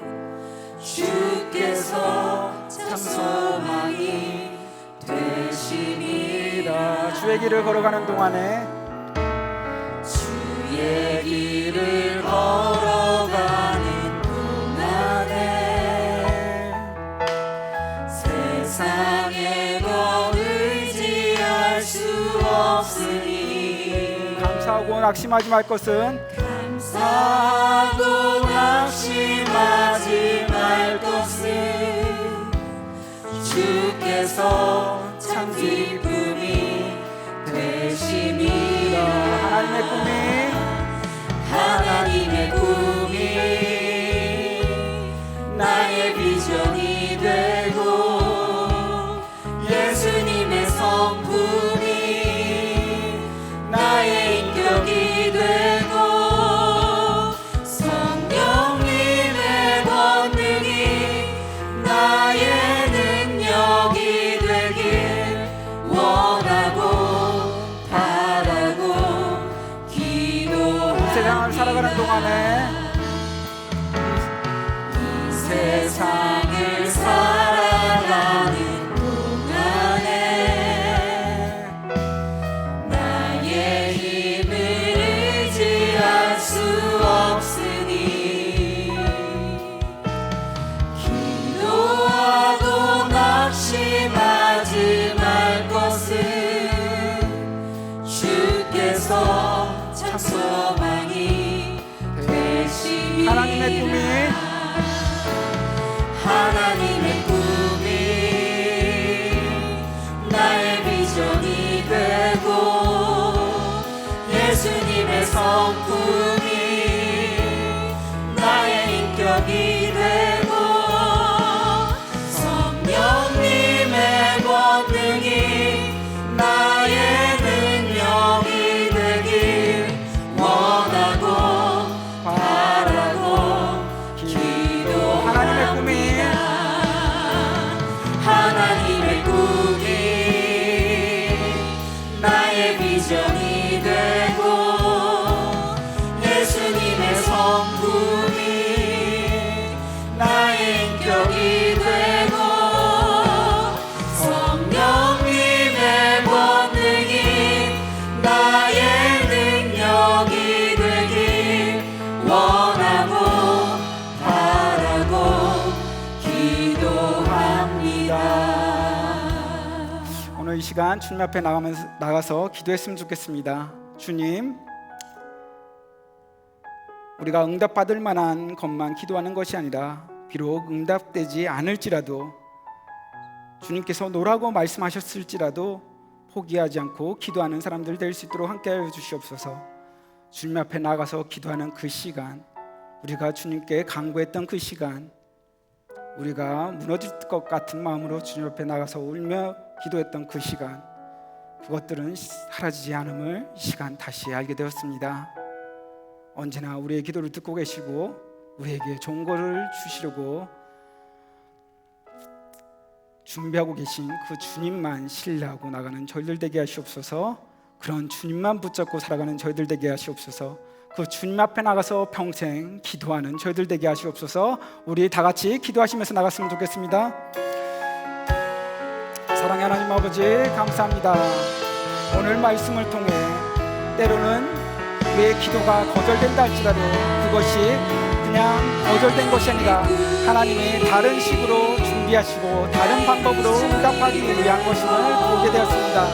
주께서 참 소망이 되시니라. 주의 길을 걸어가는 동안에 주의 길을 걸어가는 동안에 세상에 더 의지할 수 없으니 감사하고 낙심하지 말 것은 감사하고 낙심하지 말 것은 주께서 참 기쁨이 되심이라. 하나님의 꿈이 나의 비전이 되고 예수님의 성품이 나의 인격이 되고 성령님의 권능이 나의 능력이 되길 원하고 바라고 기도합니다. 세상을 살아가는 동안에 이 세상을 살아가는 동안에 나의 힘을 의지할 수 없으니 기도하고 낙심하지 말 것은 주께서 참 소망이 되시니 하나님의 꿈이 하나님의 꿈이 나의 비전이 되고 예수님의 성품이 나의 인격이 되고 성령님의 권능이 나의 능력이 되길 원하고 바라고 하나님의 꿈이 하나님의 꿈이 나의 비전이 되고 예수님의 성품이 나의 인격이 되고 성령님의 권능이 나의 능력이 되길 원하고 바라고 기도합니다. 오늘 이 시간 주님 앞에 나가서 기도했으면 좋겠습니다. 주님, 우리가 응답받을 만한 것만 기도하는 것이 아니라 비록 응답되지 않을지라도 주님께서 노라고 말씀하셨을지라도 포기하지 않고 기도하는 사람들 될 수 있도록 함께하여 주시옵소서. 주님 앞에 나가서 기도하는 그 시간, 우리가 주님께 간구했던 그 시간, 우리가 무너질 것 같은 마음으로 주님 앞에 나가서 울며 기도했던 그 시간, 그것들은 사라지지 않음을 이 시간 다시 알게 되었습니다. 언제나 우리의 기도를 듣고 계시고 우리에게 좋은 것을 주시려고 준비하고 계신 그 주님만 신뢰하고 나가는 저희들 되게 하시옵소서. 그런 주님만 붙잡고 살아가는 저희들 되게 하시옵소서. 그 주님 앞에 나가서 평생 기도하는 저희들 되게 하시옵소서. 우리 다 같이 기도하시면서 나갔으면 좋겠습니다. 사랑의 하나님 아버지, 감사합니다. 오늘 말씀을 통해 때로는 우리의 기도가 거절된다 할지라도 그것이 그냥 거절된 것이 아니라 하나님이 다른 식으로 준비하시고 다른 방법으로 응답하기 위한 것임을 보게 되었습니다.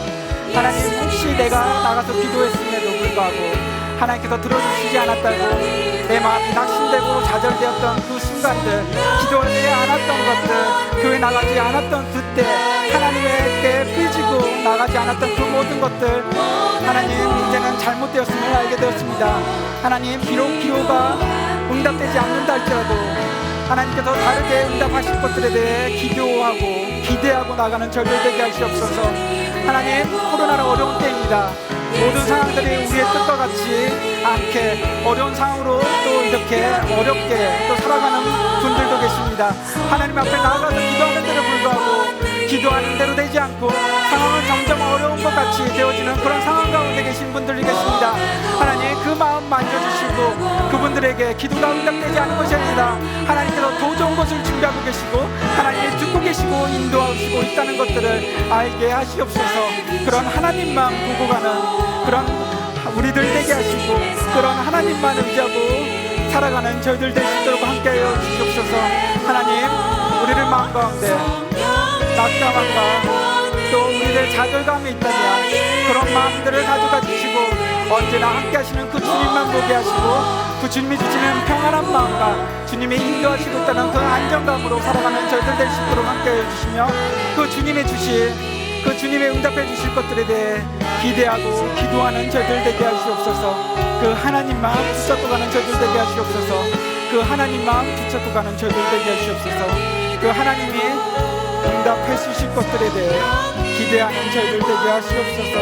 하나님, 혹시 내가 나가서 기도했음에도 불구하고 하나님께서 들어주시지 않았다고 내 마음이 낙심되고 좌절되었던 그 순간들, 기도하지 않았던 것들, 교회 나가지 않았던 그때 하나님에게 삐지고 나가지 않았던 그 모든 것들, 하나님 이제는 잘못되었음을 알게 되었습니다. 하나님, 비록 기도가 응답되지 않는다 할지라도 하나님께서 다르게 응답하실 것들에 대해 기도하고 기대하고 나가는 저희들 되게 하시옵소서. 하나님, 코로나는 어려운 때입니다. 모든 상황들이 우리의 뜻과 같지 않게 어려운 상황으로 또 이렇게 어렵게 또 살아가는 분들도 계십니다. 하나님 앞에 나아가서 기도하는 데도 불구하고 기도하는 대로 되지 않고 상황은 점점 어려운 것 같이 되어지는 그런 상황 가운데 계신 분들이 계십니다. 하나님, 그 마음 만져주시고 그분들에게 기도가 응답되지 않은 것이 아니라 하나님께서 더 좋은 것을 준비하고 계시고 하나님이 듣고 계시고 인도하시고 있다는 것들을 알게 하시옵소서. 그런 하나님만 보고 가는 그런 우리들 되게 하시고 그런 하나님만 의지하고 살아가는 저희들 될 수 있도록 함께하여 주시옵소서. 하나님, 우리를 마음 가운데 낙담함과 또 우리들 좌절감이 있다면 그런 마음들을 가져가 주시고 언제나 함께 하시는 그 주님만 보게 하시고 그 주님이 주시는 평안한 마음과 주님이 인도하시고 있다는 그 안정감으로 살아가는 저희들 될 수 있도록 함께해 주시며 그 주님이 주실 그 주님의 응답해 주실 것들에 대해 기대하고 기도하는 저희들 되게 하시옵소서. 그 하나님만 붙잡고 가는 저희들 되게 하시옵소서. 그 하나님만 붙잡고 가는 저희들 되게 하시옵소서. 그 하나님이 응답해 주실 것들에 대해 기대하는 저희들 되게 하시옵소서.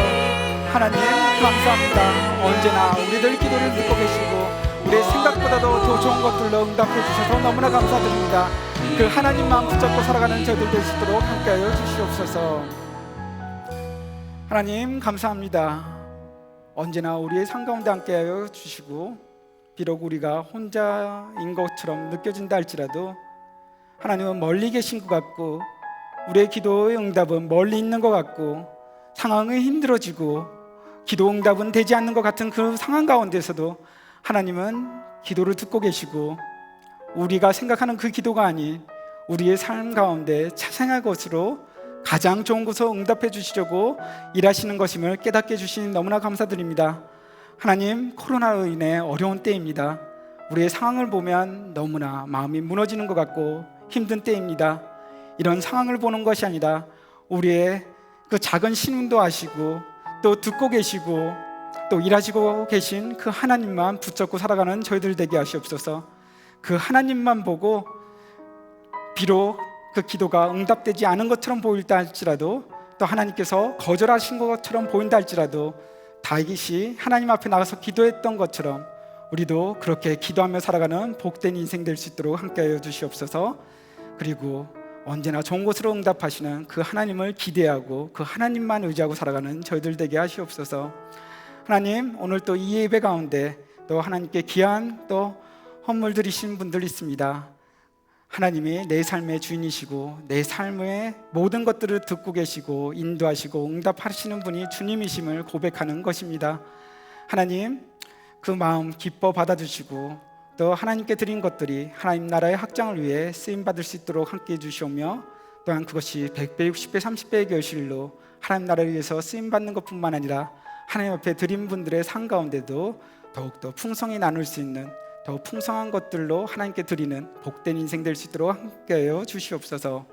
하나님, 감사합니다. 언제나 우리들 기도를 듣고 계시고 우리의 생각보다도 더 좋은 것들로 응답해 주셔서 너무나 감사드립니다. 그 하나님만 붙잡고 살아가는 저희들 될 수 있도록 함께하여 주시옵소서. 하나님, 감사합니다. 언제나 우리의 삶 가운데 함께하여 주시고 비록 우리가 혼자인 것처럼 느껴진다 할지라도 하나님은 멀리 계신 것 같고 우리의 기도의 응답은 멀리 있는 것 같고 상황이 힘들어지고 기도 응답은 되지 않는 것 같은 그 상황 가운데서도 하나님은 기도를 듣고 계시고 우리가 생각하는 그 기도가 아닌 우리의 삶 가운데 자생할 것으로 가장 좋은 곳으로 응답해 주시려고 일하시는 것임을 깨닫게 해주신 너무나 감사드립니다. 하나님, 코로나로 인해 어려운 때입니다. 우리의 상황을 보면 너무나 마음이 무너지는 것 같고 힘든 때입니다. 이런 상황을 보는 것이 아니라 우리의 그 작은 신음도 아시고 또 듣고 계시고 또 일하시고 계신 그 하나님만 붙잡고 살아가는 저희들 되게 하시옵소서. 그 하나님만 보고 비록 그 기도가 응답되지 않은 것처럼 보일다 할지라도 또 하나님께서 거절하신 것처럼 보인다 할지라도 다윗이 하나님 앞에 나가서 기도했던 것처럼 우리도 그렇게 기도하며 살아가는 복된 인생 될 수 있도록 함께하여 주시옵소서. 그리고 언제나 좋은 것으로 응답하시는 그 하나님을 기대하고 그 하나님만 의지하고 살아가는 저희들 되게 하시옵소서. 하나님, 오늘 또 이 예배 가운데 또 하나님께 귀한 또 헌물 드리신 분들 있습니다. 하나님이 내 삶의 주인이시고 내 삶의 모든 것들을 듣고 계시고 인도하시고 응답하시는 분이 주님이심을 고백하는 것입니다. 하나님, 그 마음 기뻐 받아주시고 또 하나님께 드린 것들이 하나님 나라의 확장을 위해 쓰임받을 수 있도록 함께해 주시오며 또한 그것이 100배, 60배, 30배의 결실로 하나님 나라를 위해서 쓰임받는 것뿐만 아니라 하나님 앞에 드린 분들의 상 가운데도 더욱더 풍성히 나눌 수 있는 더 풍성한 것들로 하나님께 드리는 복된 인생 될 수 있도록 함께하여 주시옵소서.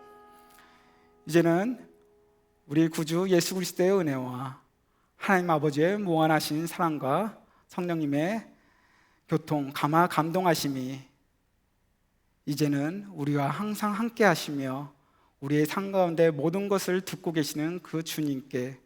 이제는 우리 구주 예수 그리스도의 은혜와 하나님 아버지의 무한하신 사랑과 성령님의 교통, 감화, 감동하심이 이제는 우리와 항상 함께 하시며 우리의 삶 가운데 모든 것을 듣고 계시는 그 주님께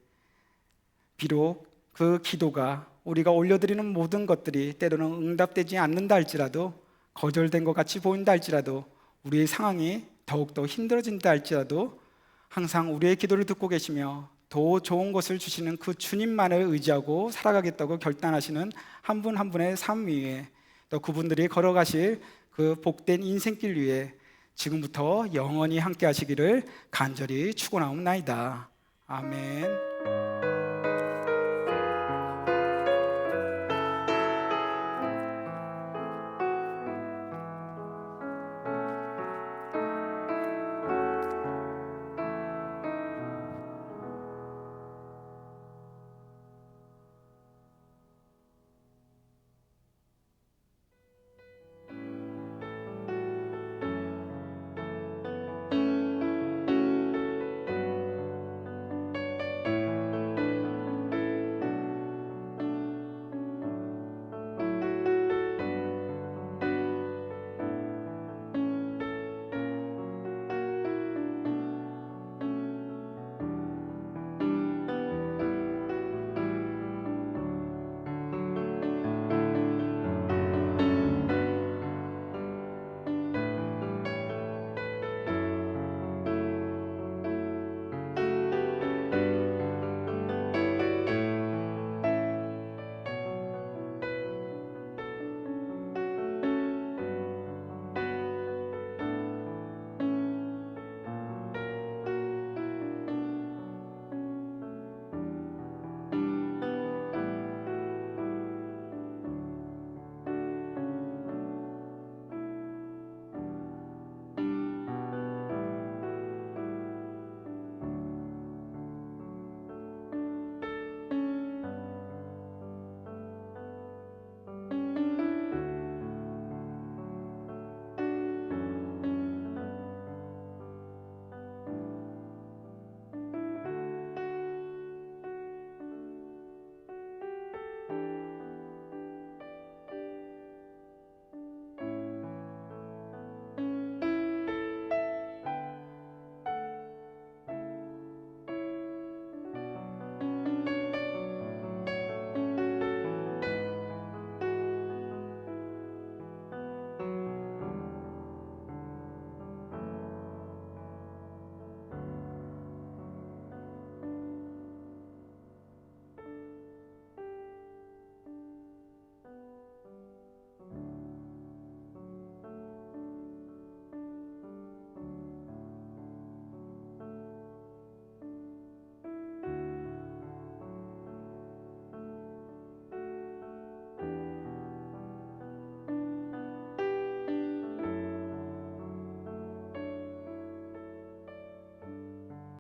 비록 그 기도가 우리가 올려드리는 모든 것들이 때로는 응답되지 않는다 할지라도, 거절된 것 같이 보인다 할지라도, 우리의 상황이 더욱더 힘들어진다 할지라도 항상 우리의 기도를 듣고 계시며 더 좋은 것을 주시는 그 주님만을 의지하고 살아가겠다고 결단하시는 한 분 한 분의 삶 위에, 또 그분들이 걸어가실 그 복된 인생길 위에 지금부터 영원히 함께 하시기를 간절히 축원하옵나이다. 아멘.